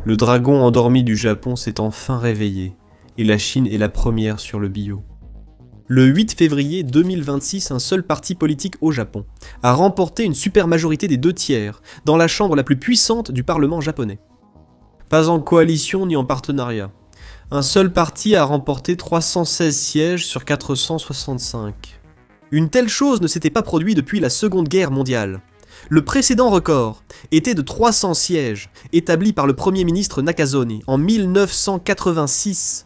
Le dragon endormi du Japon s'est enfin réveillé, et la Chine est la première sur le bio. Le 8 février 2026, un seul parti politique au Japon a remporté une supermajorité des 2/3 dans la chambre la plus puissante du Parlement japonais. Pas en coalition ni en partenariat. Un seul parti a remporté 316 sièges sur 465. Une telle chose ne s'était pas produite depuis la Seconde Guerre mondiale. Le précédent record était de 300 sièges, établi par le Premier ministre Nakazone en 1986.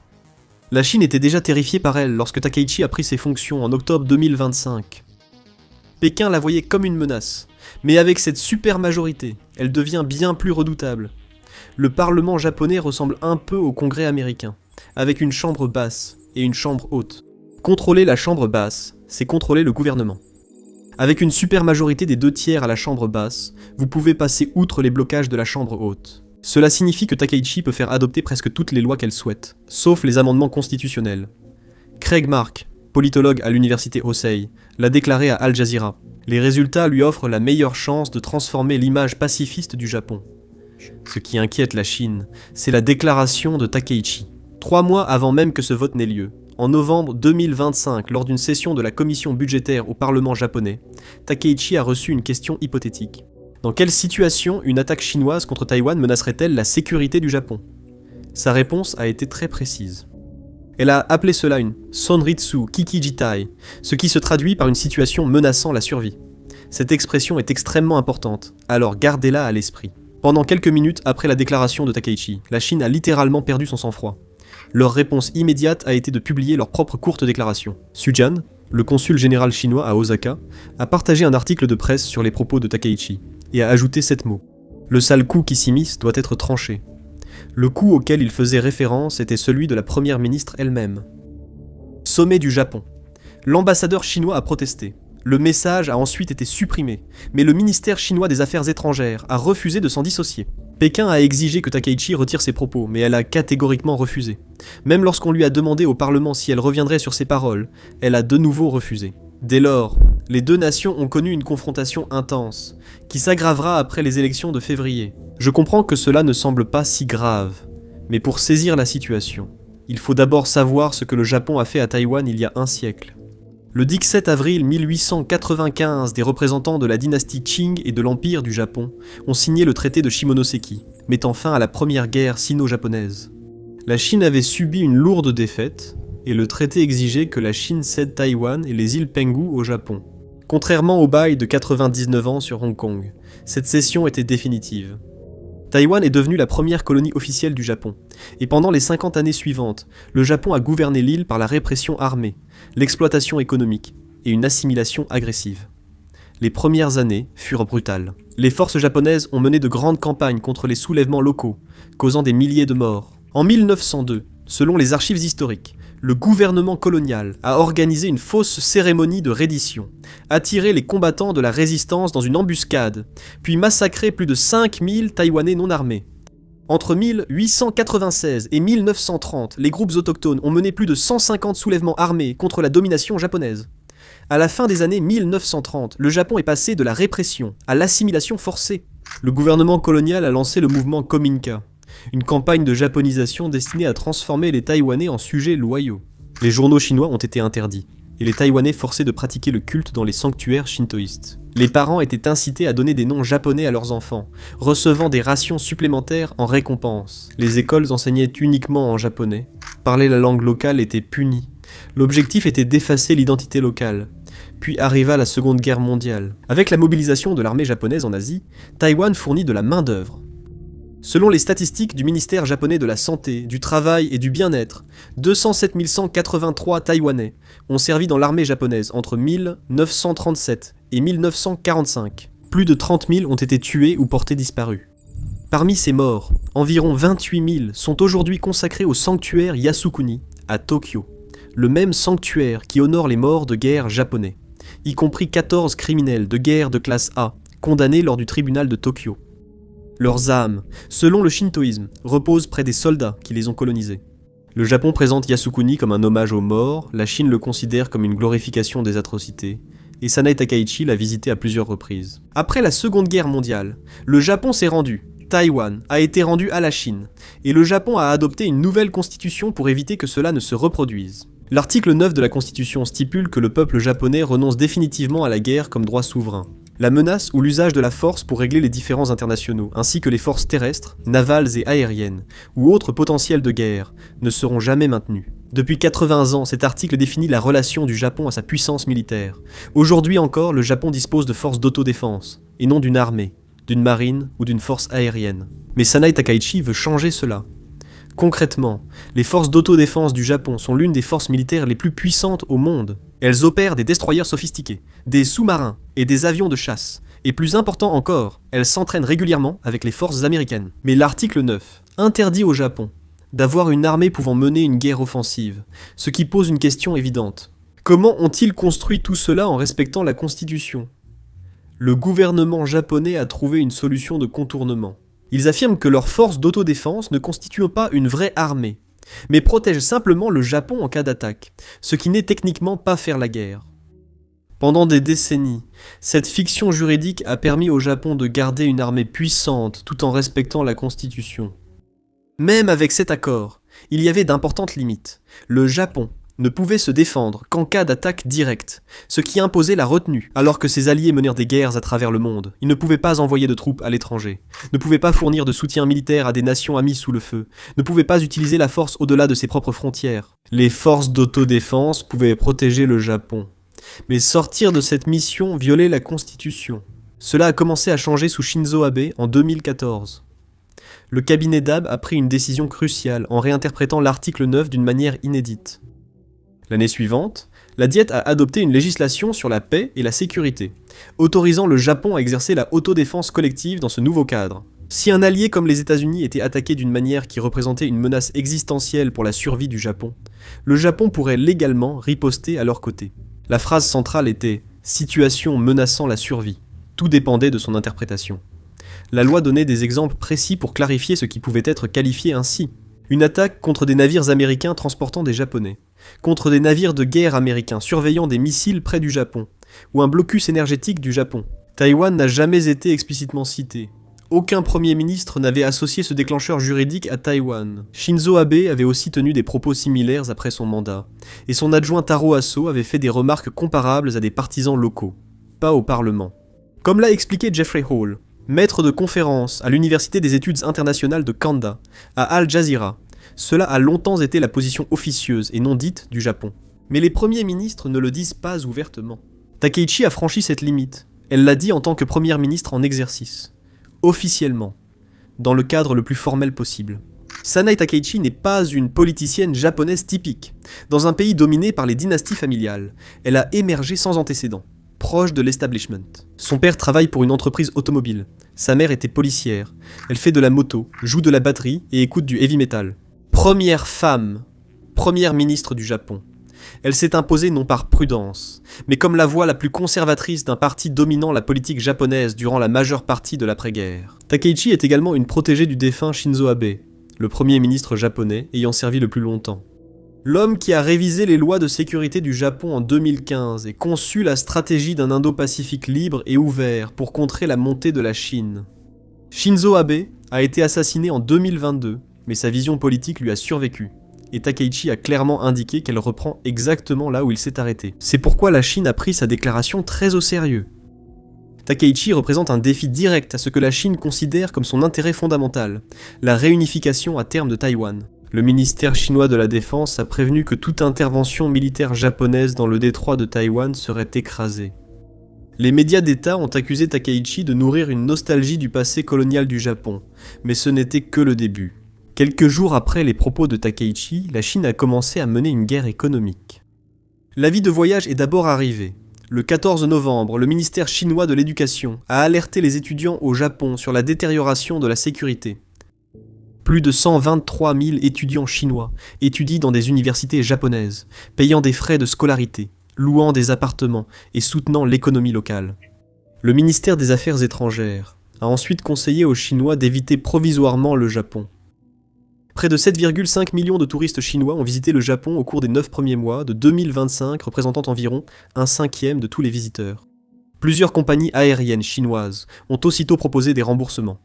La Chine était déjà terrifiée par elle lorsque Takaichi a pris ses fonctions en octobre 2025. Pékin la voyait comme une menace, mais avec cette super majorité, elle devient bien plus redoutable. Le Parlement japonais ressemble un peu au Congrès américain, avec une chambre basse et une chambre haute. Contrôler la chambre basse, c'est contrôler le gouvernement. Avec une super majorité des 2/3 à la chambre basse, vous pouvez passer outre les blocages de la chambre haute. Cela signifie que Takaichi peut faire adopter presque toutes les lois qu'elle souhaite, sauf les amendements constitutionnels. Craig Mark, politologue à l'université Hosei, l'a déclaré à Al Jazeera. Les résultats lui offrent la meilleure chance de transformer l'image pacifiste du Japon. Ce qui inquiète la Chine, c'est la déclaration de Takaichi. 3 mois avant même que ce vote n'ait lieu, en novembre 2025, lors d'une session de la commission budgétaire au Parlement japonais, Takaichi a reçu une question hypothétique. Dans quelle situation une attaque chinoise contre Taïwan menacerait-elle la sécurité du Japon ? Sa réponse a été très précise. Elle a appelé cela une Sonritsu Kikijitai, ce qui se traduit par une situation menaçant la survie. Cette expression est extrêmement importante, alors gardez-la à l'esprit. Pendant quelques minutes après la déclaration de Takaichi, la Chine a littéralement perdu son sang-froid. Leur réponse immédiate a été de publier leur propre courte déclaration. Xu Jian, le consul général chinois à Osaka, a partagé un article de presse sur les propos de Takaichi, et a ajouté 7 mots. Le sale coup qui s'immisce doit être tranché. Le coup auquel il faisait référence était celui de la première ministre elle-même. Sommet du Japon. L'ambassadeur chinois a protesté. Le message a ensuite été supprimé, mais le ministère chinois des Affaires étrangères a refusé de s'en dissocier. Pékin a exigé que Takaichi retire ses propos, mais elle a catégoriquement refusé. Même lorsqu'on lui a demandé au Parlement si elle reviendrait sur ses paroles, elle a de nouveau refusé. Dès lors, les deux nations ont connu une confrontation intense, qui s'aggravera après les élections de février. Je comprends que cela ne semble pas si grave, mais pour saisir la situation, il faut d'abord savoir ce que le Japon a fait à Taïwan il y a un siècle. Le 17 avril 1895, des représentants de la dynastie Qing et de l'Empire du Japon ont signé le traité de Shimonoseki, mettant fin à la première guerre sino-japonaise. La Chine avait subi une lourde défaite, et le traité exigeait que la Chine cède Taïwan et les îles Penghu au Japon. Contrairement au bail de 99 ans sur Hong Kong, cette cession était définitive. Taïwan est devenue la première colonie officielle du Japon, et pendant les 50 années suivantes, le Japon a gouverné l'île par la répression armée, l'exploitation économique et une assimilation agressive. Les premières années furent brutales. Les forces japonaises ont mené de grandes campagnes contre les soulèvements locaux, causant des milliers de morts. En 1902, selon les archives historiques, le gouvernement colonial a organisé une fausse cérémonie de reddition, attiré les combattants de la résistance dans une embuscade, puis massacré plus de 5000 Taïwanais non armés. Entre 1896 et 1930, les groupes autochtones ont mené plus de 150 soulèvements armés contre la domination japonaise. À la fin des années 1930, le Japon est passé de la répression à l'assimilation forcée. Le gouvernement colonial a lancé le mouvement Kominka, une campagne de japonisation destinée à transformer les Taïwanais en sujets loyaux. Les journaux chinois ont été interdits, et les Taïwanais forcés de pratiquer le culte dans les sanctuaires shintoïstes. Les parents étaient incités à donner des noms japonais à leurs enfants, recevant des rations supplémentaires en récompense. Les écoles enseignaient uniquement en japonais. Parler la langue locale était puni. L'objectif était d'effacer l'identité locale. Puis arriva la Seconde Guerre mondiale. Avec la mobilisation de l'armée japonaise en Asie, Taïwan fournit de la main-d'œuvre. Selon les statistiques du ministère japonais de la Santé, du Travail et du Bien-être, 207 183 Taïwanais ont servi dans l'armée japonaise entre 1937 et 1945. Plus de 30 000 ont été tués ou portés disparus. Parmi ces morts, environ 28 000 sont aujourd'hui consacrés au sanctuaire Yasukuni, à Tokyo, le même sanctuaire qui honore les morts de guerre japonais, y compris 14 criminels de guerre de classe A, condamnés lors du tribunal de Tokyo. Leurs âmes, selon le shintoïsme, reposent près des soldats qui les ont colonisés. Le Japon présente Yasukuni comme un hommage aux morts, la Chine le considère comme une glorification des atrocités, et Sanae Takaichi l'a visité à plusieurs reprises. Après la Seconde Guerre mondiale, le Japon s'est rendu, Taïwan a été rendu à la Chine, et le Japon a adopté une nouvelle constitution pour éviter que cela ne se reproduise. L'article 9 de la constitution stipule que le peuple japonais renonce définitivement à la guerre comme droit souverain. La menace ou l'usage de la force pour régler les différends internationaux, ainsi que les forces terrestres, navales et aériennes, ou autres potentiels de guerre, ne seront jamais maintenus. Depuis 80 ans, cet article définit la relation du Japon à sa puissance militaire. Aujourd'hui encore, le Japon dispose de forces d'autodéfense, et non d'une armée, d'une marine ou d'une force aérienne. Mais Sanae Takaichi veut changer cela. Concrètement, les forces d'autodéfense du Japon sont l'une des forces militaires les plus puissantes au monde. Elles opèrent des destroyers sophistiqués, des sous-marins et des avions de chasse. Et plus important encore, elles s'entraînent régulièrement avec les forces américaines. Mais l'article 9 interdit au Japon d'avoir une armée pouvant mener une guerre offensive, ce qui pose une question évidente. Comment ont-ils construit tout cela en respectant la Constitution ? Le gouvernement japonais a trouvé une solution de contournement. Ils affirment que leurs forces d'autodéfense ne constituent pas une vraie armée, mais protègent simplement le Japon en cas d'attaque, ce qui n'est techniquement pas faire la guerre. Pendant des décennies, cette fiction juridique a permis au Japon de garder une armée puissante tout en respectant la Constitution. Même avec cet accord, il y avait d'importantes limites. Le Japon ne pouvait se défendre qu'en cas d'attaque directe, ce qui imposait la retenue, alors que ses alliés menèrent des guerres à travers le monde. Il ne pouvait pas envoyer de troupes à l'étranger, ne pouvait pas fournir de soutien militaire à des nations amies sous le feu, ne pouvait pas utiliser la force au-delà de ses propres frontières. Les forces d'autodéfense pouvaient protéger le Japon, mais sortir de cette mission violait la Constitution. Cela a commencé à changer sous Shinzo Abe en 2014. Le cabinet d'Abe a pris une décision cruciale en réinterprétant l'article 9 d'une manière inédite. L'année suivante, la Diète a adopté une législation sur la paix et la sécurité, autorisant le Japon à exercer la autodéfense collective dans ce nouveau cadre. Si un allié comme les États-Unis était attaqué d'une manière qui représentait une menace existentielle pour la survie du Japon, le Japon pourrait légalement riposter à leur côté. La phrase centrale était « situation menaçant la survie ». Tout dépendait de son interprétation. La loi donnait des exemples précis pour clarifier ce qui pouvait être qualifié ainsi. Une attaque contre des navires américains transportant des Japonais, contre des navires de guerre américains surveillant des missiles près du Japon, ou un blocus énergétique du Japon. Taïwan n'a jamais été explicitement cité. Aucun premier ministre n'avait associé ce déclencheur juridique à Taïwan. Shinzo Abe avait aussi tenu des propos similaires après son mandat, et son adjoint Taro Aso avait fait des remarques comparables à des partisans locaux, pas au Parlement. Comme l'a expliqué Jeffrey Hall, maître de conférence à l'Université des études internationales de Kanda, à Al Jazeera, cela a longtemps été la position officieuse et non dite du Japon. Mais les premiers ministres ne le disent pas ouvertement. Takeichi a franchi cette limite. Elle l'a dit en tant que première ministre en exercice. Officiellement. Dans le cadre le plus formel possible. Sanae Takeichi n'est pas une politicienne japonaise typique. Dans un pays dominé par les dynasties familiales, elle a émergé sans antécédent, proche de l'establishment. Son père travaille pour une entreprise automobile. Sa mère était policière. Elle fait de la moto, joue de la batterie et écoute du heavy metal. Première femme, première ministre du Japon. Elle s'est imposée non par prudence, mais comme la voix la plus conservatrice d'un parti dominant la politique japonaise durant la majeure partie de l'après-guerre. Takeichi est également une protégée du défunt Shinzo Abe, le premier ministre japonais ayant servi le plus longtemps. L'homme qui a révisé les lois de sécurité du Japon en 2015 et conçu la stratégie d'un Indo-Pacifique libre et ouvert pour contrer la montée de la Chine. Shinzo Abe a été assassiné en 2022, mais sa vision politique lui a survécu. Et Takeichi a clairement indiqué qu'elle reprend exactement là où il s'est arrêté. C'est pourquoi la Chine a pris sa déclaration très au sérieux. Takeichi représente un défi direct à ce que la Chine considère comme son intérêt fondamental, la réunification à terme de Taïwan. Le ministère chinois de la Défense a prévenu que toute intervention militaire japonaise dans le détroit de Taïwan serait écrasée. Les médias d'État ont accusé Takeichi de nourrir une nostalgie du passé colonial du Japon, mais ce n'était que le début. Quelques jours après les propos de Takeichi, la Chine a commencé à mener une guerre économique. L'avis de voyage est d'abord arrivé. Le 14 novembre, le ministère chinois de l'Éducation a alerté les étudiants au Japon sur la détérioration de la sécurité. Plus de 123 000 étudiants chinois étudient dans des universités japonaises, payant des frais de scolarité, louant des appartements et soutenant l'économie locale. Le ministère des Affaires étrangères a ensuite conseillé aux Chinois d'éviter provisoirement le Japon. Près de 7,5 millions de touristes chinois ont visité le Japon au cours des 9 premiers mois de 2025, représentant environ un cinquième de tous les visiteurs. Plusieurs compagnies aériennes chinoises ont aussitôt proposé des remboursements.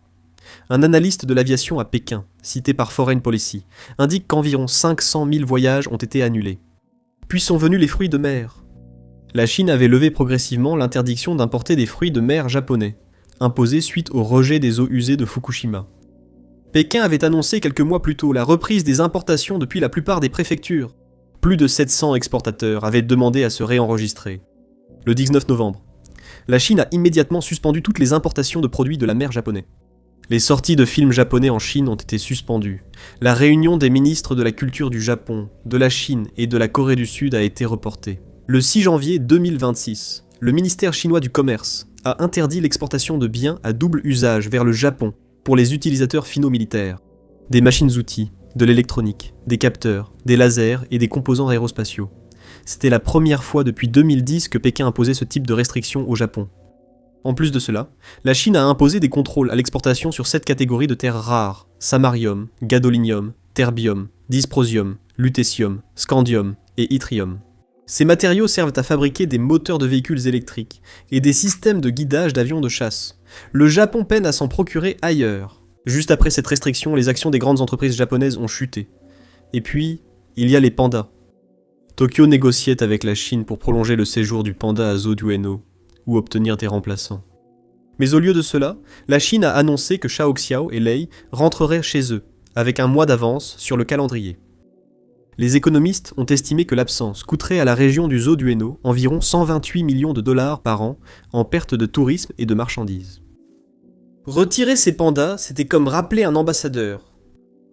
Un analyste de l'aviation à Pékin, cité par Foreign Policy, indique qu'environ 500 000 voyages ont été annulés. Puis sont venus les fruits de mer. La Chine avait levé progressivement l'interdiction d'importer des fruits de mer japonais, imposée suite au rejet des eaux usées de Fukushima. Pékin avait annoncé quelques mois plus tôt la reprise des importations depuis la plupart des préfectures. Plus de 700 exportateurs avaient demandé à se réenregistrer. Le 19 novembre, la Chine a immédiatement suspendu toutes les importations de produits de la mer japonais. Les sorties de films japonais en Chine ont été suspendues. La réunion des ministres de la culture du Japon, de la Chine et de la Corée du Sud a été reportée. Le 6 janvier 2026, le ministère chinois du Commerce a interdit l'exportation de biens à double usage vers le Japon pour les utilisateurs finaux militaires. Des machines-outils, de l'électronique, des capteurs, des lasers et des composants aérospatiaux. C'était la première fois depuis 2010 que Pékin imposait ce type de restrictions au Japon. En plus de cela, la Chine a imposé des contrôles à l'exportation sur 7 catégories de terres rares: samarium, gadolinium, terbium, dysprosium, lutécium, scandium et yttrium. Ces matériaux servent à fabriquer des moteurs de véhicules électriques et des systèmes de guidage d'avions de chasse. Le Japon peine à s'en procurer ailleurs. Juste après cette restriction, les actions des grandes entreprises japonaises ont chuté. Et puis, il y a les pandas. Tokyo négociait avec la Chine pour prolonger le séjour du panda à Zoo d'Ueno, ou obtenir des remplaçants. Mais au lieu de cela, la Chine a annoncé que Shaoxiao et Lei rentreraient chez eux, avec un mois d'avance sur le calendrier. Les économistes ont estimé que l'absence coûterait à la région du Zoo d'Ueno environ 128 millions de dollars par an en perte de tourisme et de marchandises. Retirer ces pandas, c'était comme rappeler un ambassadeur.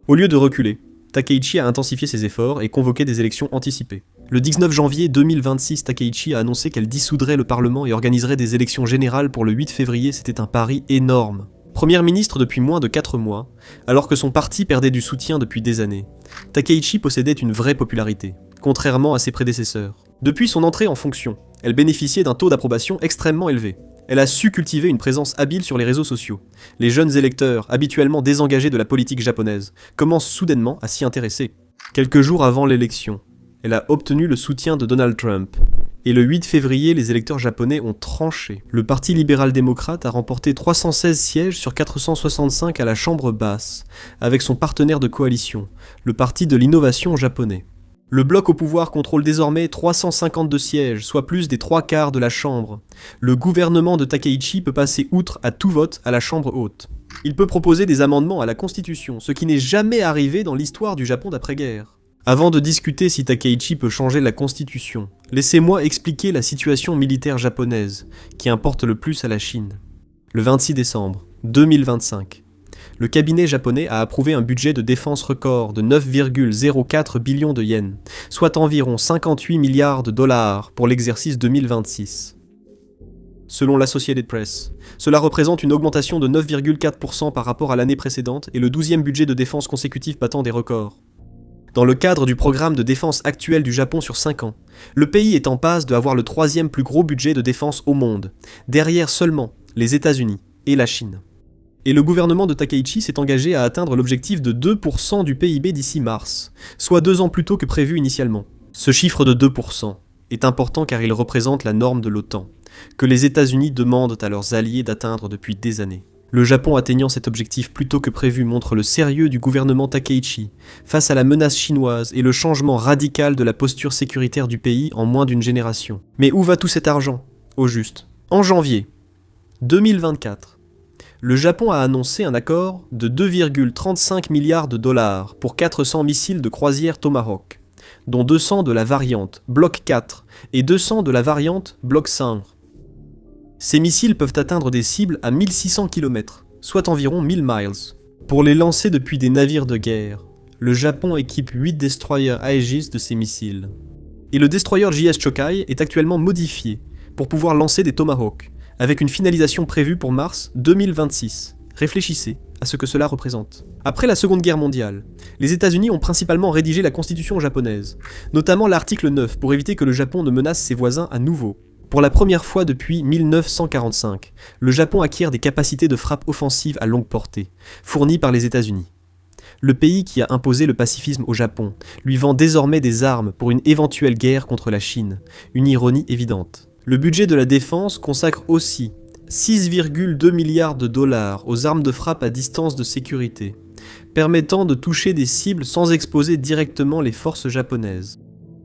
Au lieu de reculer, Takeichi a intensifié ses efforts et convoqué des élections anticipées. Le 19 janvier 2026, Takeichi a annoncé qu'elle dissoudrait le Parlement et organiserait des élections générales pour le 8 février, c'était un pari énorme. Première ministre depuis moins de 4 mois, alors que son parti perdait du soutien depuis des années, Takeichi possédait une vraie popularité, contrairement à ses prédécesseurs. Depuis son entrée en fonction, elle bénéficiait d'un taux d'approbation extrêmement élevé. Elle a su cultiver une présence habile sur les réseaux sociaux. Les jeunes électeurs, habituellement désengagés de la politique japonaise, commencent soudainement à s'y intéresser. Quelques jours avant l'élection, elle a obtenu le soutien de Donald Trump. Et le 8 février, les électeurs japonais ont tranché. Le Parti libéral-démocrate a remporté 316 sièges sur 465 à la Chambre basse, avec son partenaire de coalition, le Parti de l'innovation japonais. Le bloc au pouvoir contrôle désormais 352 sièges, soit plus des 3/4 de la Chambre. Le gouvernement de Takeichi peut passer outre à tout vote à la Chambre haute. Il peut proposer des amendements à la Constitution, ce qui n'est jamais arrivé dans l'histoire du Japon d'après-guerre. Avant de discuter si Takeichi peut changer la Constitution, laissez-moi expliquer la situation militaire japonaise, qui importe le plus à la Chine. Le 26 décembre 2025. Le cabinet japonais a approuvé un budget de défense record de 9,04 billions de yens, soit environ 58 milliards de dollars pour l'exercice 2026. Selon l'Associated Press, cela représente une augmentation de 9,4% par rapport à l'année précédente et le 12e budget de défense consécutif battant des records. Dans le cadre du programme de défense actuel du Japon sur 5 ans, le pays est en passe de avoir le 3e plus gros budget de défense au monde, derrière seulement les États-Unis et la Chine. Et le gouvernement de Takeichi s'est engagé à atteindre l'objectif de 2% du PIB d'ici mars, soit 2 ans plus tôt que prévu initialement. Ce chiffre de 2% est important car il représente la norme de l'OTAN, que les États-Unis demandent à leurs alliés d'atteindre depuis des années. Le Japon atteignant cet objectif plus tôt que prévu montre le sérieux du gouvernement Takeichi face à la menace chinoise et le changement radical de la posture sécuritaire du pays en moins d'une génération. Mais où va tout cet argent, au juste ? En janvier 2024, le Japon a annoncé un accord de 2,35 milliards de dollars pour 400 missiles de croisière Tomahawk, dont 200 de la variante Block 4 et 200 de la variante Block 5. Ces missiles peuvent atteindre des cibles à 1600 km, soit environ 1000 miles. Pour les lancer depuis des navires de guerre, le Japon équipe 8 destroyers Aegis de ces missiles. Et le destroyer JS Chokai est actuellement modifié pour pouvoir lancer des Tomahawk, avec une finalisation prévue pour mars 2026. Réfléchissez à ce que cela représente. Après la Seconde Guerre mondiale, les États-Unis ont principalement rédigé la constitution japonaise, notamment l'article 9 pour éviter que le Japon ne menace ses voisins à nouveau. Pour la première fois depuis 1945, le Japon acquiert des capacités de frappe offensive à longue portée, fournies par les États-Unis. Le pays qui a imposé le pacifisme au Japon lui vend désormais des armes pour une éventuelle guerre contre la Chine, une ironie évidente. Le budget de la défense consacre aussi 6,2 milliards de dollars aux armes de frappe à distance de sécurité, permettant de toucher des cibles sans exposer directement les forces japonaises.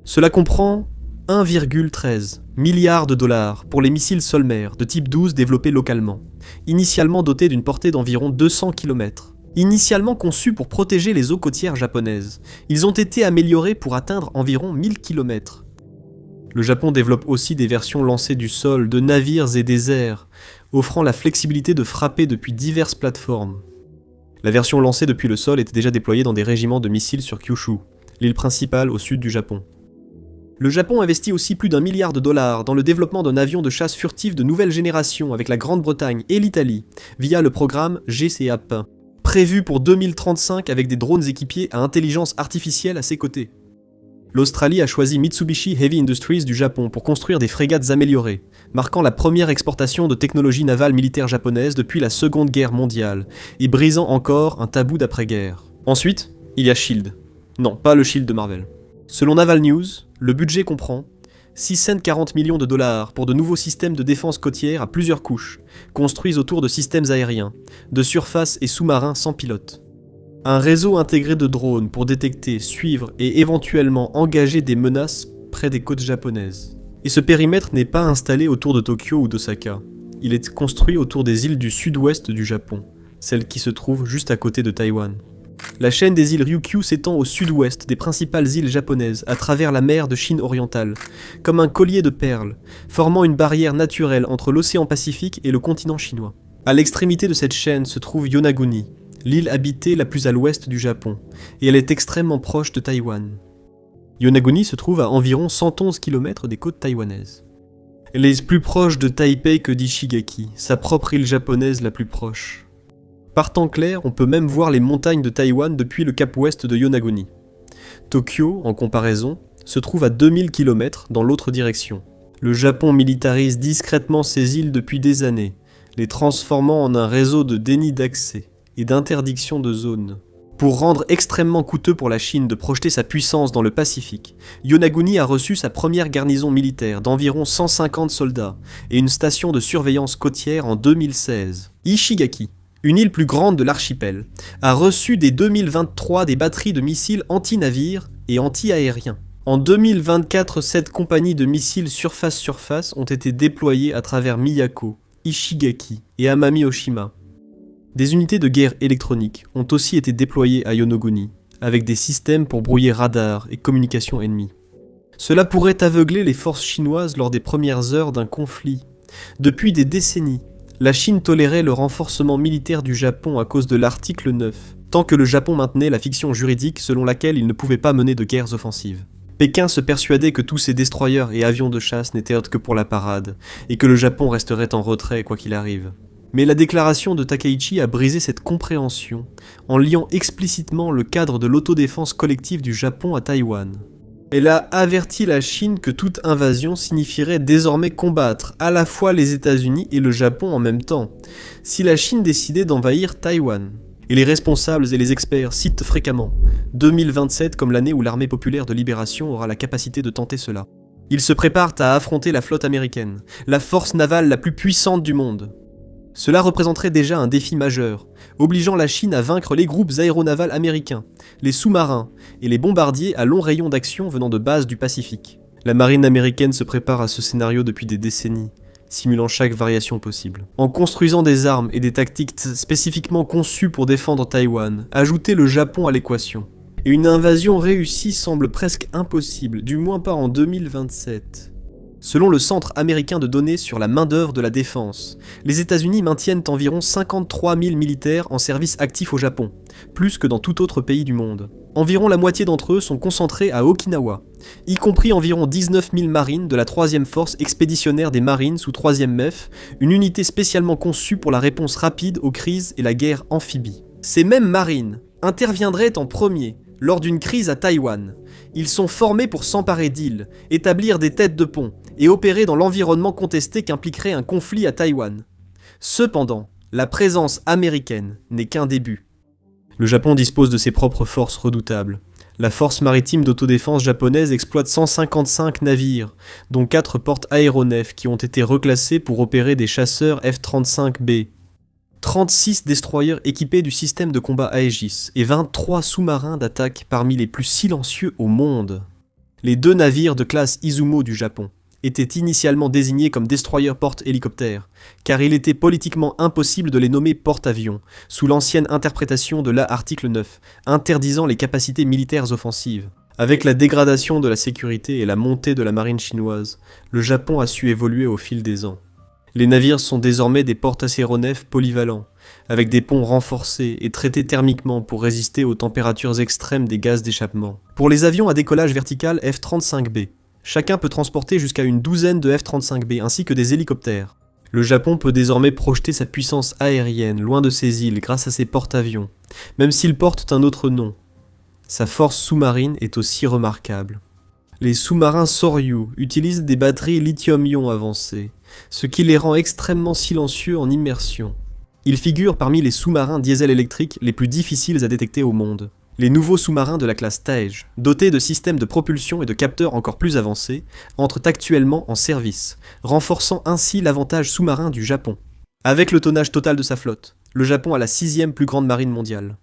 Cela comprend 1,13 milliard de dollars pour les missiles sol-mer de type 12 développés localement, initialement dotés d'une portée d'environ 200 km. Initialement conçus pour protéger les eaux côtières japonaises, ils ont été améliorés pour atteindre environ 1000 km. Le Japon développe aussi des versions lancées du sol, de navires et des airs, offrant la flexibilité de frapper depuis diverses plateformes. La version lancée depuis le sol était déjà déployée dans des régiments de missiles sur Kyushu, l'île principale au sud du Japon. Le Japon investit aussi plus d'1 milliard de dollars dans le développement d'un avion de chasse furtif de nouvelle génération avec la Grande-Bretagne et l'Italie, via le programme GCAP, prévu pour 2035 avec des drones équipés à intelligence artificielle à ses côtés. L'Australie a choisi Mitsubishi Heavy Industries du Japon pour construire des frégates améliorées, marquant la première exportation de technologie navale militaire japonaise depuis la Seconde Guerre mondiale, et brisant encore un tabou d'après-guerre. Ensuite, il y a SHIELD. Non, pas le SHIELD de Marvel. Selon Naval News, le budget comprend 640 millions de dollars pour de nouveaux systèmes de défense côtière à plusieurs couches, construits autour de systèmes aériens, de surface et sous-marins sans pilote. Un réseau intégré de drones pour détecter, suivre et éventuellement engager des menaces près des côtes japonaises. Et ce périmètre n'est pas installé autour de Tokyo ou d'Osaka. Il est construit autour des îles du sud-ouest du Japon, celles qui se trouvent juste à côté de Taïwan. La chaîne des îles Ryukyu s'étend au sud-ouest des principales îles japonaises, à travers la mer de Chine orientale, comme un collier de perles, formant une barrière naturelle entre l'océan Pacifique et le continent chinois. À l'extrémité de cette chaîne se trouve Yonaguni, l'île habitée la plus à l'ouest du Japon, et elle est extrêmement proche de Taïwan. Yonaguni se trouve à environ 111 km des côtes taïwanaises. Elle est plus proche de Taipei que d'Ishigaki, sa propre île japonaise la plus proche. Par temps clair, on peut même voir les montagnes de Taïwan depuis le cap ouest de Yonaguni. Tokyo, en comparaison, se trouve à 2000 km dans l'autre direction. Le Japon militarise discrètement ces îles depuis des années, les transformant en un réseau de déni d'accès et d'interdiction de zones. Pour rendre extrêmement coûteux pour la Chine de projeter sa puissance dans le Pacifique, Yonaguni a reçu sa première garnison militaire d'environ 150 soldats et une station de surveillance côtière en 2016. Ishigaki, une île plus grande de l'archipel, a reçu dès 2023 des batteries de missiles anti-navires et anti-aériens. En 2024, 7 compagnies de missiles surface-surface ont été déployées à travers Miyako, Ishigaki et Amami-Oshima. Des unités de guerre électroniques ont aussi été déployées à Yonaguni, avec des systèmes pour brouiller radars et communications ennemies. Cela pourrait aveugler les forces chinoises lors des premières heures d'un conflit. Depuis des décennies, la Chine tolérait le renforcement militaire du Japon à cause de l'article 9, tant que le Japon maintenait la fiction juridique selon laquelle il ne pouvait pas mener de guerres offensives. Pékin se persuadait que tous ces destroyers et avions de chasse n'étaient autres que pour la parade, et que le Japon resterait en retrait quoi qu'il arrive. Mais la déclaration de Takaichi a brisé cette compréhension, en liant explicitement le cadre de l'autodéfense collective du Japon à Taïwan. Elle a averti la Chine que toute invasion signifierait désormais combattre à la fois les États-Unis et le Japon en même temps, si la Chine décidait d'envahir Taïwan. Et les responsables et les experts citent fréquemment 2027 comme l'année où l'armée populaire de libération aura la capacité de tenter cela. Ils se préparent à affronter la flotte américaine, la force navale la plus puissante du monde. Cela représenterait déjà un défi majeur, obligeant la Chine à vaincre les groupes aéronavals américains, les sous-marins et les bombardiers à long rayon d'action venant de bases du Pacifique. La marine américaine se prépare à ce scénario depuis des décennies, simulant chaque variation possible. En construisant des armes et des tactiques spécifiquement conçues pour défendre Taïwan, ajoutez le Japon à l'équation. Et une invasion réussie semble presque impossible, du moins pas en 2027. Selon le Centre américain de données sur la main-d'œuvre de la défense, les États-Unis maintiennent environ 53 000 militaires en service actif au Japon, plus que dans tout autre pays du monde. Environ la moitié d'entre eux sont concentrés à Okinawa, y compris environ 19 000 marines de la 3e force expéditionnaire des marines sous 3e MEF, une unité spécialement conçue pour la réponse rapide aux crises et la guerre amphibie. Ces mêmes marines interviendraient en premier lors d'une crise à Taïwan. Ils sont formés pour s'emparer d'îles, établir des têtes de pont et opérer dans l'environnement contesté qu'impliquerait un conflit à Taïwan. Cependant, la présence américaine n'est qu'un début. Le Japon dispose de ses propres forces redoutables, La force maritime d'autodéfense japonaise exploite 155 navires, dont 4 porte-aéronefs qui ont été reclassés pour opérer des chasseurs F-35B. 36 destroyers équipés du système de combat Aegis et 23 sous-marins d'attaque parmi les plus silencieux au monde. Les 2 navires de classe Izumo du Japon étaient initialement désignés comme destroyers porte-hélicoptères, car il était politiquement impossible de les nommer porte-avions, sous l'ancienne interprétation de l'article 9, interdisant les capacités militaires offensives. Avec la dégradation de la sécurité et la montée de la marine chinoise, le Japon a su évoluer au fil des ans. Les navires sont désormais des porte-aéronefs polyvalents, avec des ponts renforcés et traités thermiquement pour résister aux températures extrêmes des gaz d'échappement. Pour les avions à décollage vertical F-35B, chacun peut transporter jusqu'à une douzaine de F-35B ainsi que des hélicoptères. Le Japon peut désormais projeter sa puissance aérienne loin de ses îles grâce à ses porte-avions, même s'ils portent un autre nom. Sa force sous-marine est aussi remarquable. Les sous-marins Soryu utilisent des batteries lithium-ion avancées, ce qui les rend extrêmement silencieux en immersion. Ils figurent parmi les sous-marins diesel électriques les plus difficiles à détecter au monde. Les nouveaux sous-marins de la classe Taege, dotés de systèmes de propulsion et de capteurs encore plus avancés, entrent actuellement en service, renforçant ainsi l'avantage sous-marin du Japon. Avec le tonnage total de sa flotte, le Japon a la 6e plus grande marine mondiale.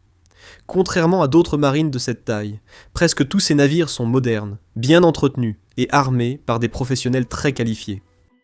Contrairement à d'autres marines de cette taille, presque tous ces navires sont modernes, bien entretenus et armés par des professionnels très qualifiés.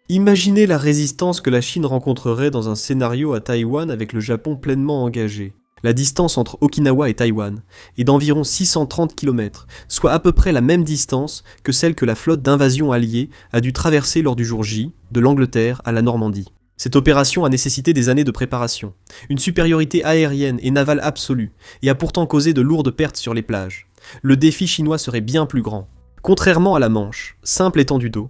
Imaginez la résistance que la Chine rencontrerait dans un scénario à Taïwan avec le Japon pleinement engagé. La distance entre Okinawa et Taïwan est d'environ 630 km, soit à peu près la même distance que celle que la flotte d'invasion alliée a dû traverser lors du jour J, de l'Angleterre à la Normandie. Cette opération a nécessité des années de préparation, une supériorité aérienne et navale absolue, et a pourtant causé de lourdes pertes sur les plages. Le défi chinois serait bien plus grand. Contrairement à la Manche, simple étendue d'eau,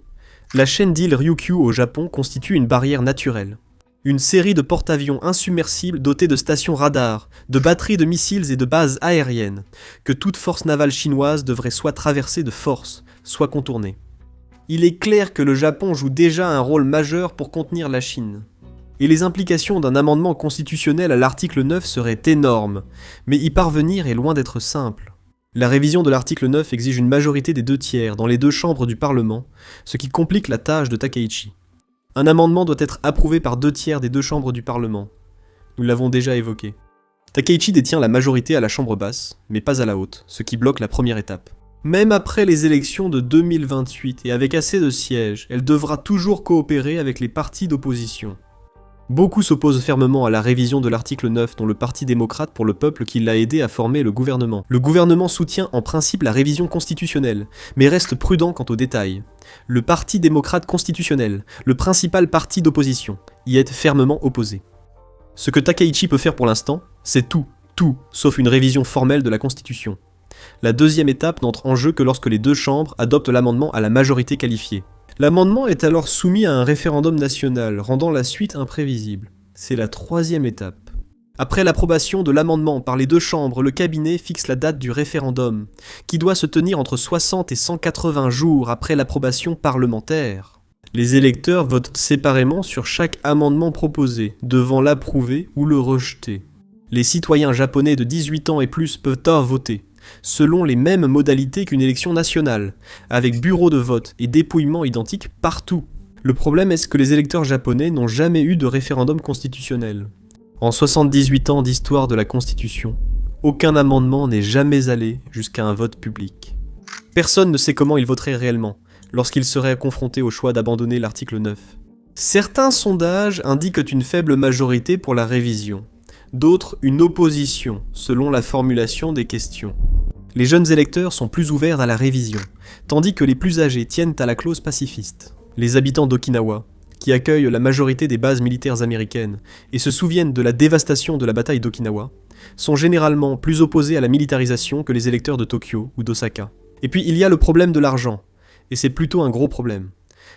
la chaîne d'îles Ryukyu au Japon constitue une barrière naturelle. Une série de porte-avions insubmersibles dotés de stations radars, de batteries de missiles et de bases aériennes, que toute force navale chinoise devrait soit traverser de force, soit contourner. Il est clair que le Japon joue déjà un rôle majeur pour contenir la Chine. Et les implications d'un amendement constitutionnel à l'article 9 seraient énormes, mais y parvenir est loin d'être simple. La révision de l'article 9 exige une majorité des 2/3 dans les 2 chambres du Parlement, ce qui complique la tâche de Takaichi. Un amendement doit être approuvé par 2/3 des 2 chambres du Parlement. Nous l'avons déjà évoqué. Takaichi détient la majorité à la chambre basse, mais pas à la haute, ce qui bloque la première étape. Même après les élections de 2028 et avec assez de sièges, elle devra toujours coopérer avec les partis d'opposition. Beaucoup s'opposent fermement à la révision de l'article 9 dont le Parti démocrate pour le peuple qui l'a aidé à former le gouvernement. Le gouvernement soutient en principe la révision constitutionnelle, mais reste prudent quant aux détails. Le Parti démocrate constitutionnel, le principal parti d'opposition, y est fermement opposé. Ce que Takaichi peut faire pour l'instant, c'est tout, sauf une révision formelle de la Constitution. La deuxième étape n'entre en jeu que lorsque les 2 chambres adoptent l'amendement à la majorité qualifiée. L'amendement est alors soumis à un référendum national, rendant la suite imprévisible. C'est la 3e étape. Après l'approbation de l'amendement par les 2 chambres, le cabinet fixe la date du référendum, qui doit se tenir entre 60 et 180 jours après l'approbation parlementaire. Les électeurs votent séparément sur chaque amendement proposé, devant l'approuver ou le rejeter. Les citoyens japonais de 18 ans et plus peuvent alors voter, selon les mêmes modalités qu'une élection nationale, avec bureau de vote et dépouillement identiques partout. Le problème est que les électeurs japonais n'ont jamais eu de référendum constitutionnel. En 78 ans d'histoire de la Constitution, aucun amendement n'est jamais allé jusqu'à un vote public. Personne ne sait comment ils voteraient réellement, lorsqu'ils seraient confrontés au choix d'abandonner l'article 9. Certains sondages indiquent une faible majorité pour la révision, d'autres une opposition, selon la formulation des questions. Les jeunes électeurs sont plus ouverts à la révision, tandis que les plus âgés tiennent à la clause pacifiste. Les habitants d'Okinawa, qui accueillent la majorité des bases militaires américaines et se souviennent de la dévastation de la bataille d'Okinawa, sont généralement plus opposés à la militarisation que les électeurs de Tokyo ou d'Osaka. Et puis il y a le problème de l'argent, et c'est plutôt un gros problème.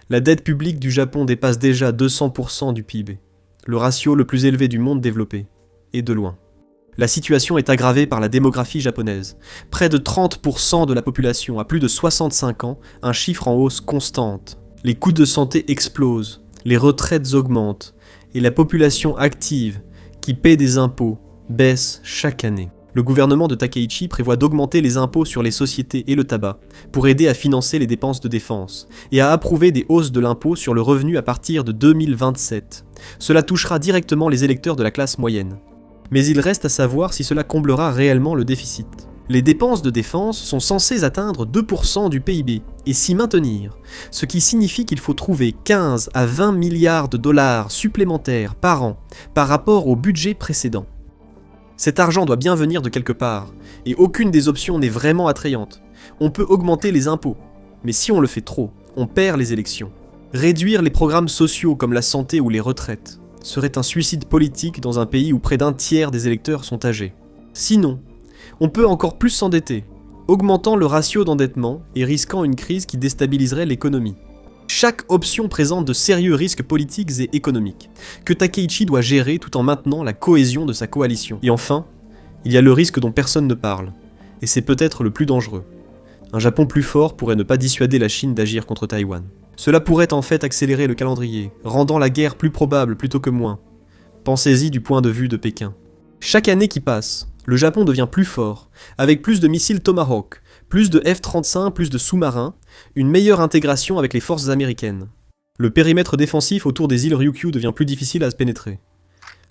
La dette publique du Japon dépasse déjà 200% du PIB, le ratio le plus élevé du monde développé, et de loin. La situation est aggravée par la démographie japonaise. Près de 30% de la population a plus de 65 ans, un chiffre en hausse constante. Les coûts de santé explosent, les retraites augmentent, et la population active, qui paie des impôts, baisse chaque année. Le gouvernement de Takeichi prévoit d'augmenter les impôts sur les sociétés et le tabac pour aider à financer les dépenses de défense et à approuver des hausses de l'impôt sur le revenu à partir de 2027. Cela touchera directement les électeurs de la classe moyenne. Mais il reste à savoir si cela comblera réellement le déficit. Les dépenses de défense sont censées atteindre 2% du PIB et s'y maintenir, ce qui signifie qu'il faut trouver 15 à 20 milliards de dollars supplémentaires par an par rapport au budget précédent. Cet argent doit bien venir de quelque part, et aucune des options n'est vraiment attrayante. On peut augmenter les impôts, mais si on le fait trop, on perd les élections. Réduire les programmes sociaux comme la santé ou les retraites serait un suicide politique dans un pays où près d'un tiers des électeurs sont âgés. Sinon, on peut encore plus s'endetter, augmentant le ratio d'endettement et risquant une crise qui déstabiliserait l'économie. Chaque option présente de sérieux risques politiques et économiques, que Takeichi doit gérer tout en maintenant la cohésion de sa coalition. Et enfin, il y a le risque dont personne ne parle, et c'est peut-être le plus dangereux. Un Japon plus fort pourrait ne pas dissuader la Chine d'agir contre Taïwan. Cela pourrait en fait accélérer le calendrier, rendant la guerre plus probable plutôt que moins. Pensez-y du point de vue de Pékin. Chaque année qui passe, le Japon devient plus fort, avec plus de missiles Tomahawk, plus de F-35, plus de sous-marins, une meilleure intégration avec les forces américaines. Le périmètre défensif autour des îles Ryukyu devient plus difficile à se pénétrer.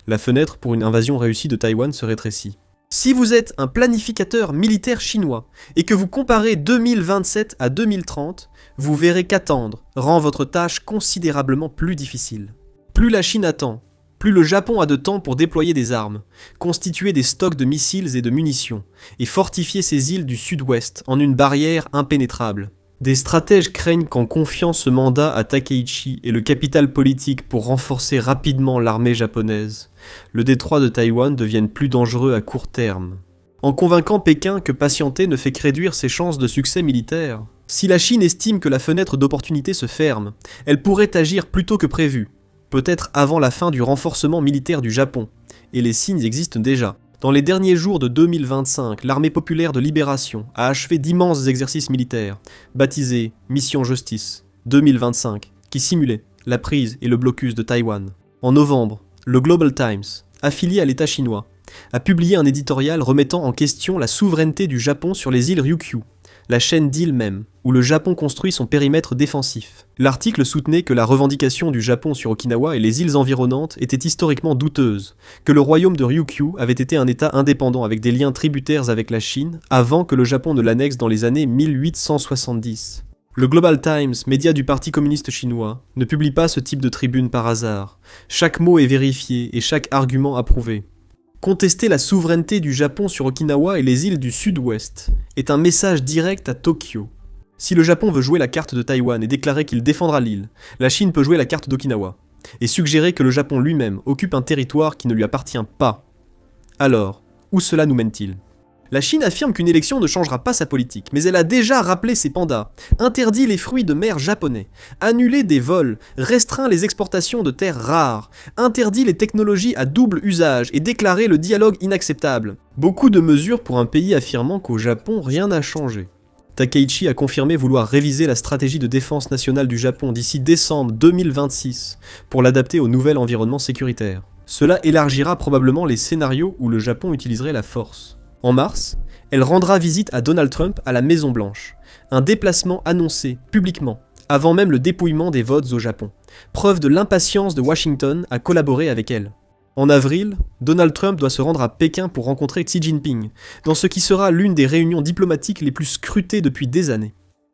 La fenêtre pour une invasion réussie de Taïwan se rétrécit. Si vous êtes un planificateur militaire chinois et que vous comparez 2027 à 2030, vous verrez qu'attendre rend votre tâche considérablement plus difficile. Plus la Chine attend, plus le Japon a de temps pour déployer des armes, constituer des stocks de missiles et de munitions, et fortifier ces îles du sud-ouest en une barrière impénétrable. Des stratèges craignent qu'en confiant ce mandat à Takeichi et le capital politique pour renforcer rapidement l'armée japonaise, le détroit de Taïwan devienne plus dangereux à court terme. En convainquant Pékin que patienter ne fait que réduire ses chances de succès militaire. Si la Chine estime que la fenêtre d'opportunité se ferme, elle pourrait agir plus tôt que prévu, peut-être avant la fin du renforcement militaire du Japon, et les signes existent déjà. Dans les derniers jours de 2025, l'armée populaire de libération a achevé d'immenses exercices militaires, baptisés Mission Justice 2025, qui simulaient la prise et le blocus de Taïwan. En novembre, le Global Times, affilié à l'État chinois, a publié un éditorial remettant en question la souveraineté du Japon sur les îles Ryukyu, la chaîne d'îles même, où le Japon construit son périmètre défensif. L'article soutenait que la revendication du Japon sur Okinawa et les îles environnantes était historiquement douteuse, que le royaume de Ryukyu avait été un État indépendant avec des liens tributaires avec la Chine avant que le Japon ne l'annexe dans les années 1870. Le Global Times, média du Parti communiste chinois, ne publie pas ce type de tribune par hasard. Chaque mot est vérifié et chaque argument approuvé. Contester la souveraineté du Japon sur Okinawa et les îles du sud-ouest est un message direct à Tokyo. Si le Japon veut jouer la carte de Taïwan et déclarer qu'il défendra l'île, la Chine peut jouer la carte d'Okinawa et suggérer que le Japon lui-même occupe un territoire qui ne lui appartient pas. Alors, où cela nous mène-t-il ? La Chine affirme qu'une élection ne changera pas sa politique, mais elle a déjà rappelé ses pandas, interdit les fruits de mer japonais, annulé des vols, restreint les exportations de terres rares, interdit les technologies à double usage et déclaré le dialogue inacceptable. Beaucoup de mesures pour un pays affirmant qu'au Japon rien n'a changé. Takeichi a confirmé vouloir réviser la stratégie de défense nationale du Japon d'ici décembre 2026 pour l'adapter au nouvel environnement sécuritaire. Cela élargira probablement les scénarios où le Japon utiliserait la force. En mars, elle rendra visite à Donald Trump à la Maison-Blanche, un déplacement annoncé publiquement, avant même le dépouillement des votes au Japon, preuve de l'impatience de Washington à collaborer avec elle. En avril, Donald Trump doit se rendre à Pékin pour rencontrer Xi Jinping, dans ce qui sera l'une des réunions diplomatiques les plus scrutées depuis des années.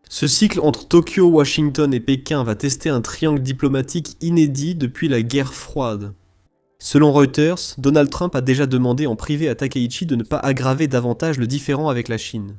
Ce cycle entre Tokyo, Washington et Pékin va tester un triangle diplomatique inédit depuis la guerre froide. Selon Reuters, Donald Trump a déjà demandé en privé à Takeichi de ne pas aggraver davantage le différend avec la Chine.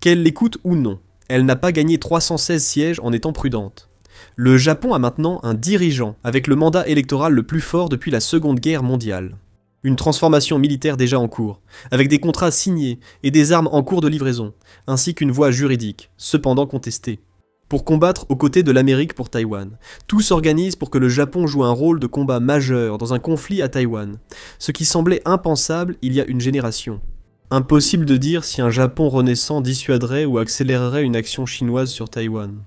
Qu'elle l'écoute ou non, elle n'a pas gagné 316 sièges en étant prudente. Le Japon a maintenant un dirigeant avec le mandat électoral le plus fort depuis la Seconde Guerre mondiale. Une transformation militaire déjà en cours, avec des contrats signés et des armes en cours de livraison, ainsi qu'une voie juridique, cependant contestée. Pour combattre aux côtés de l'Amérique pour Taïwan. Tout s'organise pour que le Japon joue un rôle de combat majeur dans un conflit à Taïwan, ce qui semblait impensable il y a une génération. Impossible de dire si un Japon renaissant dissuaderait ou accélérerait une action chinoise sur Taïwan.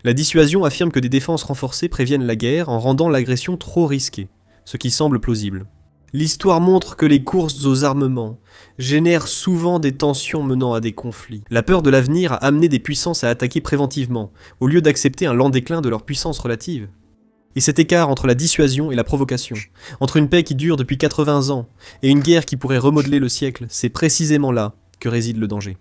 La dissuasion affirme que des défenses renforcées préviennent la guerre en rendant l'agression trop risquée, ce qui semble plausible. L'histoire montre que les courses aux armements génèrent souvent des tensions menant à des conflits. La peur de l'avenir a amené des puissances à attaquer préventivement, au lieu d'accepter un lent déclin de leur puissance relative. Et cet écart entre la dissuasion et la provocation, entre une paix qui dure depuis 80 ans et une guerre qui pourrait remodeler le siècle, c'est précisément là que réside le danger.